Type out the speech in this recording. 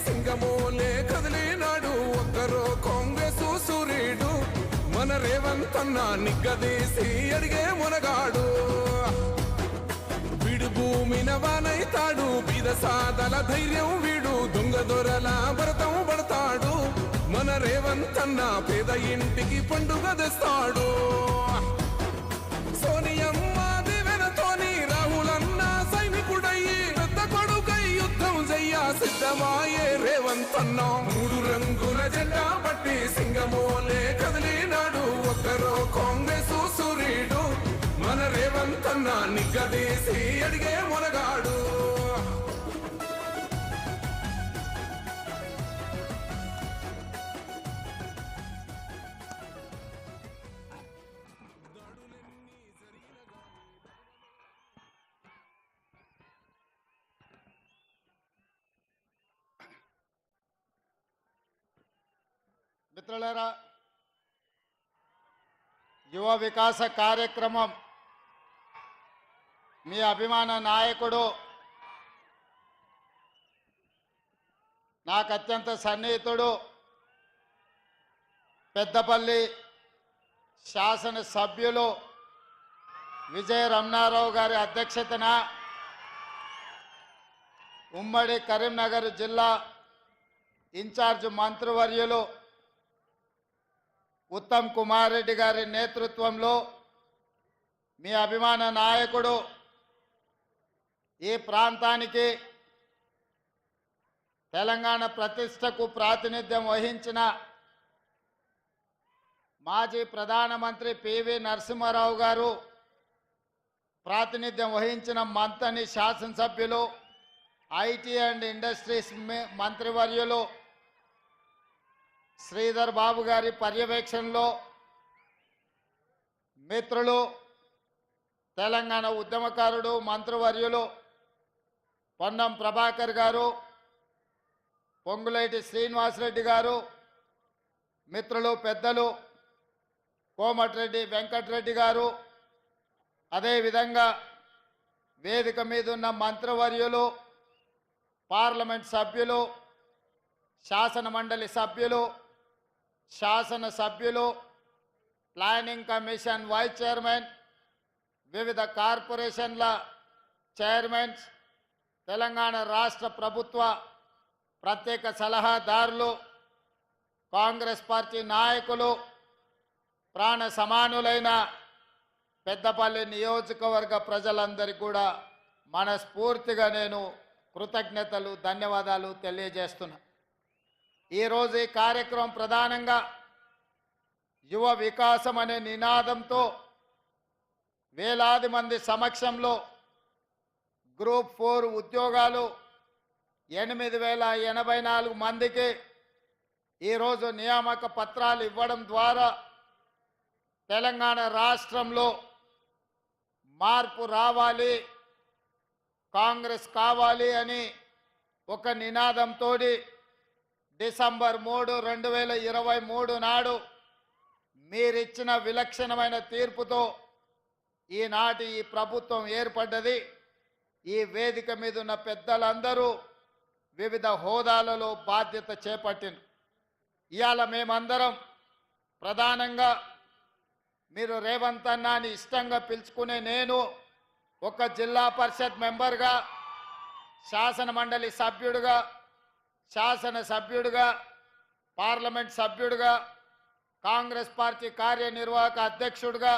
సింగమోలే కదిలినాడు ఒక్కరో కాంగ్రెసు సూర్యుడు మన రేవంత్ అన్న నిగ్గదీసి అడిగే మునగాడు వీడు భూమిన వానైతాడు బీద సాదల ధైర్యం వీడు దొంగ దొరల భరతం పడతాడు మన రేవంత్ అన్న పేద ఇంటికి పండుగ తెస్తాడు సోనియమ్మ దివెనతోని రాహులన్న సైనికుడయ్యి పెద్ద కొడుకై యుద్ధం చెయ్య సిద్ధమాయే రేవంత్ అన్న మూడు రంగుల జెండా పట్టి సింగమోలే కదిలినాడు ఒక్కరో కాంగ్రెసు సూర్యుడు మన రేవంత్ అన్న నిగ్గదీసి అడిగే మునగాడు మిత్రులారా, యువ వికాస కార్యక్రమం మీ అభిమాన నాయకుడు నాకు అత్యంత సన్నిహితుడు పెద్దపల్లి శాసన సభ్యులు విజయ రమణారావు గారి అధ్యక్షతన ఉమ్మడి కరీంనగర్ జిల్లా ఇన్ఛార్జ్ మంత్రివర్యులు ఉత్తమ్ కుమార్ రెడ్డి గారి నేతృత్వంలో మీ అభిమాన నాయకుడు ఈ ప్రాంతానికి తెలంగాణ ప్రతిష్టకు ప్రాతినిధ్యం వహించిన మాజీ ప్రధానమంత్రి పివి నరసింహారావు గారు ప్రాతినిధ్యం వహించిన మంతని శాసనసభ్యులు ఐటీ అండ్ ఇండస్ట్రీస్ మంత్రివర్యులు శ్రీధర్ బాబు గారి పర్యవేక్షణలో మిత్రులు తెలంగాణ ఉద్యమకారుడు మంత్రివర్యులు పొన్నం ప్రభాకర్ గారు, పొంగులేటి శ్రీనివాసరెడ్డి గారు, మిత్రులు పెద్దలు కోమటిరెడ్డి వెంకటరెడ్డి గారు, అదేవిధంగా వేదిక మీద ఉన్న మంత్రివర్యులు, పార్లమెంట్ సభ్యులు, శాసన మండలి సభ్యులు, శాసనసభ్యులు, ప్లానింగ్ కమిషన్ వైస్ చైర్మన్, వివిధ కార్పొరేషన్ల చైర్మన్స్, తెలంగాణ రాష్ట్ర ప్రభుత్వ ప్రత్యేక సలహాదారులు, కాంగ్రెస్ పార్టీ నాయకులు, ప్రాణ సమానులైన పెద్దపల్లి నియోజకవర్గ ప్రజలందరికీ కూడా మనస్ఫూర్తిగా నేను కృతజ్ఞతలు ధన్యవాదాలు తెలియజేస్తున్నా. ఈరోజు ఈ కార్యక్రమం ప్రధానంగా యువ వికాసం అనే నినాదంతో వేలాది మంది సమక్షంలో గ్రూప్ 4 ఉద్యోగాలు 8,084 మందికి ఈరోజు నియామక పత్రాలు ఇవ్వడం ద్వారా తెలంగాణ రాష్ట్రంలో మార్పు రావాలి, కాంగ్రెస్ కావాలి అని ఒక నినాదంతో డిసెంబర్ 3, 2023 నాడు మీరిచ్చిన విలక్షణమైన తీర్పుతో ఈనాటి ఈ ప్రభుత్వం ఏర్పడ్డది. ఈ వేదిక మీద ఉన్న పెద్దలందరూ వివిధ హోదాలలో బాధ్యత చేపట్టిన ఇవాళ మేమందరం ప్రధానంగా మీరు రేవంత్ అన్నాని ఇష్టంగా పిలుచుకునే నేను ఒక జిల్లా పరిషత్ మెంబర్గా, శాసన మండలి సభ్యుడిగా, శాసన సభ్యుడిగా, పార్లమెంట్ సభ్యుడిగా, కాంగ్రెస్ పార్టీ కార్యనిర్వాహక అధ్యక్షుడిగా